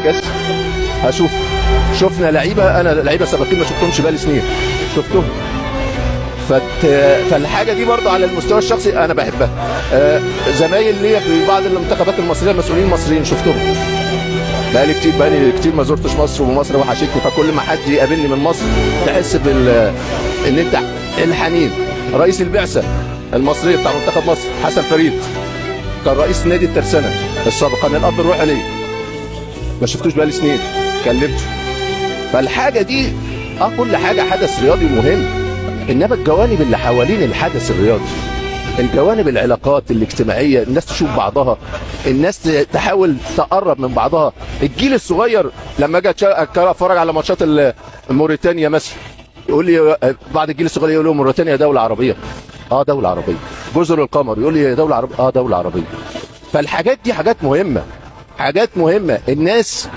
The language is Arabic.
كاس هشوف. شفنا لعيبه، انا لعيبه سابقين ما شفتهمش بقالي سنين شفتهم. فالحاجه دي برضه على المستوى الشخصي انا بحبها. زمايل ليا في بعض المنتخبات المصريه، المسؤولين المصريين شفتهم بقالي كتير ما زرتش مصر، ومصر وحشتني. فكل ما حد يقابلني من مصر تحس ان انت الحنين. رئيس البعثه المصريه بتاع منتخب مصر حسن فريد كان رئيس نادي الترسانه السابق، كان الاب الروحي ليا، ما شفتوش بقالي سنين، كلمته. فالحاجه دي كل حاجه حدث رياضي مهم، انما الجوانب اللي حوالين الحدث الرياضي، الجوانب العلاقات الاجتماعيه، الناس تشوف بعضها، الناس تحاول تقرب من بعضها. الجيل الصغير لما اجي اتفرج على ماتشات موريتانيا مثلا، يقول لي بعض الجيل الصغير يقول لهم موريتانيا دوله عربيه. دوله عربيه. جزر القمر يقول لي دوله عربيه. دوله عربيه. فالحاجات دي حاجات مهمه، حاجات مهمه. الناس